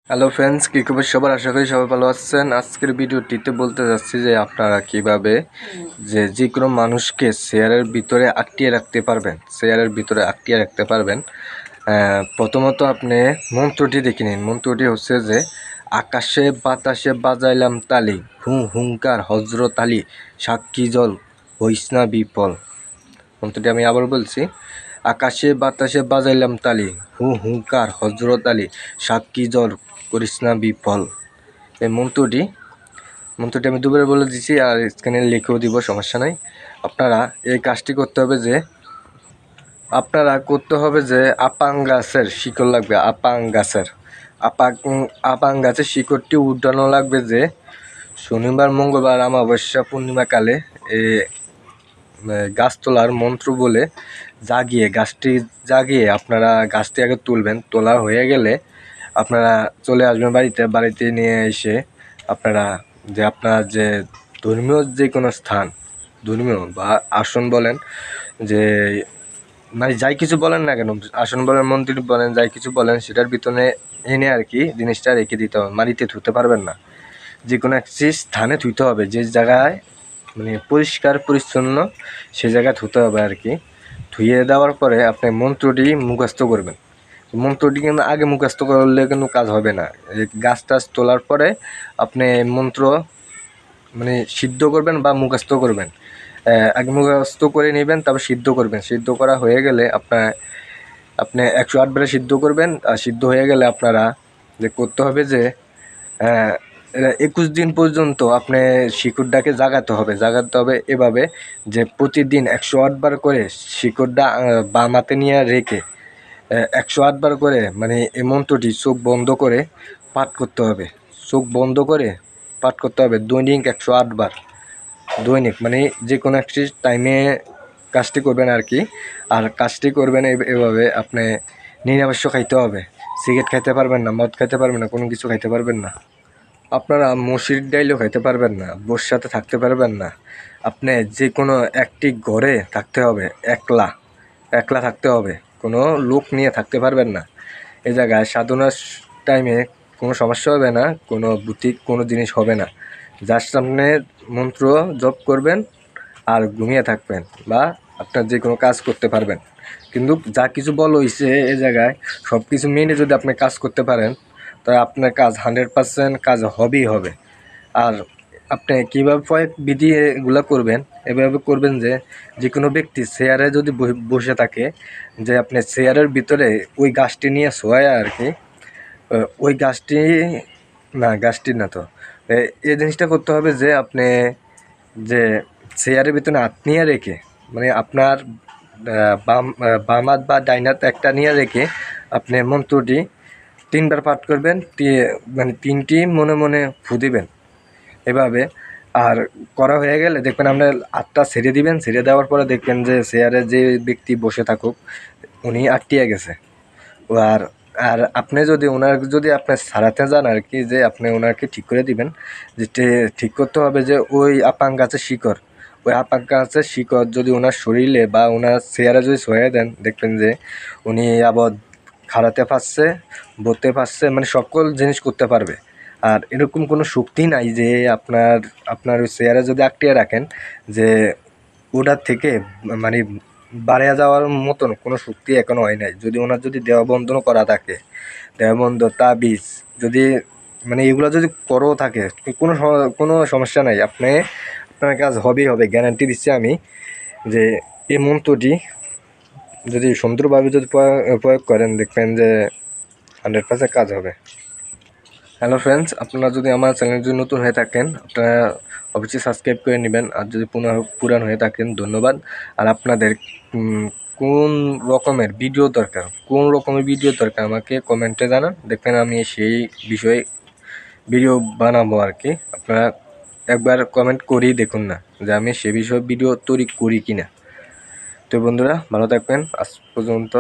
Hello friends, কী খবর সবার? আশা করি সবাই ভালো আছেন। আজকের ভিডিওটিতে বলতে যাচ্ছি যে আপনারা কিভাবে যে কোনো মানুষকে শেয়ারের ভিতরে আটকিয়ে রাখতে পারবেন। প্রথমত আপনি মন্ত্রটি দেখে নিন। মন্ত্রটি হচ্ছে যে আকাশে বাতাসে বাজাইলাম তালি, হুঙ্কার হজরত আলী, সাক্ষী জল হইস না বিফল। মন্ত্রটি আমি আবার বলছি, আকাশে বাতাসে বাজাইলাম তালি, হুঙ্কার হজরত আলী, সাক্ষী জল করিস না বিফল। এই মন্ত্রটি আমি দুবারে বলে দিচ্ছি আর স্ক্রিনে লিখেও দিব, সমস্যা নাই। আপনারা এই কাজটি করতে হবে যে আপাং গাছের শিকড় লাগবে। আপাং গাছের শিকড়টি উঠানো লাগবে যে শনিবার, মঙ্গলবার, অমাবস্যা, পূর্ণিমাকালে গাছ তোলার মন্ত্র বলে গাছটি জাগিয়ে আপনারা গাছটি আগে তুলবেন। তোলা হয়ে গেলে আপনারা চলে আসবেন বাড়িতে নিয়ে এসে আপনার যে ধর্মীয় যে কোনো স্থান, ধর্মীয় বা আসন বলেন, যে মানে যাই কিছু বলেন না কেন, আসন বলেন, মন্দির বলেন, যাই কিছু বলেন, সেটার ভিতরে এনে আর কি জিনিসটা রেখে দিতে হবে। মাটিতে ধুতে পারবেন না, যে কোনো একটি স্থানে ধুতে হবে, যে জায়গায় মানে পরিষ্কার পরিচ্ছন্ন সে জায়গায় ধুতে হবে আর কি। ধুয়ে দেওয়ার পরে আপনি মন্ত্রটি মুখস্থ করবেন। মন্ত্রটি কিন্তু আগে মুখস্থ করলে কিন্তু কাজ হবে না। গাছ টাছ তোলার পরে আপনি মন্ত্র মানে সিদ্ধ করবেন বা মুখস্থ করবেন। আগে মুখস্থ করে নেবেন, তারপর সিদ্ধ করবেন। সিদ্ধ করা হয়ে গেলে আপনি 108 বারে সিদ্ধ করবেন। আর সিদ্ধ হয়ে গেলে আপনারা যে করতে হবে যে 21 দিন পর্যন্ত আপনি শিকড়টাকে জাগাতে হবে এভাবে যে প্রতিদিন 108 বার করে শিকড়টা বাম হাতে নিয়ে রেখে 108 বার করে মানে এই মন্ত্রটি চোখ বন্ধ করে পাঠ করতে হবে। দৈনিক 108 বার, দৈনিক মানে যে কোনো একটি টাইমে কাজটি করবেন আর কি। আর কাজটি করবেন এভাবে আপনি নিরামিষ খাইতে হবে। সিগারেট খাইতে পারবেন না, মদ খাইতে পারবেন না, কোনো কিছু খাইতে পারবেন না। আপনারা মসুর ডাইলও খাইতে পারবেন না, বোর সাথে থাকতে পারবেন না। আপনি যে কোনো একটি ঘরে থাকতে হবে, একলা থাকতে হবে, কোনো লোক নিয়ে থাকতে পারবেন না। এই জায়গায় সাধনার টাইমে কোনো সমস্যা হবে না, কোনো বুতিক কোনো জিনিস হবে না। যার সামনে মন্ত্র জপ করবেন আর ঘুমিয়ে থাকবেন, বা আপনার যে কোনো কাজ করতে পারবেন। কিন্তু যা কিছু বলা হয়েছে এই জায়গায় সব কিছু মেনে যদি আপনি কাজ করতে পারেন, তাহলে আপনার কাজ 100% কাজ হবেই হবে। আর আপনি কীভাবে প্রয়োগ বিধি এগুলো করবেন, এভাবে করবেন যে কোনো ব্যক্তি চেয়ারে যদি বসে থাকে, যে আপনি চেয়ারের ভিতরে ওই গাছটি নিয়ে শোয়া আর কি। ওই গাছটি না তো এই জিনিসটা করতে হবে যে আপনি যে চেয়ারের ভিতরে হাত নিয়ে রেখে, মানে আপনার বাম হাত বা ডাইন হাত একটা নিয়ে রেখে আপনি মন্ত্রটি 3 বার পাঠ করবেন, মানে 3টি মনে মনে ফু দিবেন এভাবে। আর করা হয়ে গেলে দেখবেন আপনার হাতটা ছেড়ে দিবেন। ছেড়ে দেওয়ার পরে দেখবেন যে চেয়ারে যে ব্যক্তি বসে থাকুক উনি আটকিয়ে গেছে। আর আপনি যদি আপনি সারাতে যান আর কি, যে আপনি ওনাকে ঠিক করে দিবেন, যে ঠিক করতে হবে যে ওই আপাং গাছের শিকড় যদি ওনার শরীরে বা ওনার চেয়ারে যদি সয়ে দেন, দেখবেন যে উনি আবার খাড়াতে পারছে, বলতে পারছে, মানে সকল জিনিস করতে পারবে। আর এরকম কোনো শক্তি নাই যে আপনার ওই চেয়ারে যদি আটকিয়ে রাখেন, যে ওটার থেকে মানে বাড়িয়ে যাওয়ার মতন কোনো শক্তি এখনো হয় নাই। যদি ওনার দেহবন্ধনও করা থাকে, দেহবন্ধ তাবিজ যদি মানে এগুলো যদি করও থাকে, কোনো সমস্যা নাই, আপনার কাজ হবেই হবে, গ্যারান্টি দিচ্ছি আমি। যে এই মন্ত্রটি যদি সুন্দরভাবে যদি প্রয়োগ করেন, দেখবেন যে 100% কাজ হবে। হ্যালো ফ্রেন্ডস, আপনারা যদি আমার চ্যানেল যদি নতুন হয়ে থাকেন, আপনারা অবশ্যই সাবস্ক্রাইব করে নেবেন। আর যদি পুরান হয়ে থাকেন, ধন্যবাদ। আর আপনাদের কোন রকমের ভিডিও দরকার আমাকে কমেন্টে জানান, দেখবেন আমি সেই বিষয়ে ভিডিও বানাবো আর কি। আপনারা একবার কমেন্ট করেই দেখুন না যে আমি সে বিষয়ে ভিডিও তৈরি করি কিনা। তো বন্ধুরা, ভালো থাকবেন। আজ পর্যন্ত।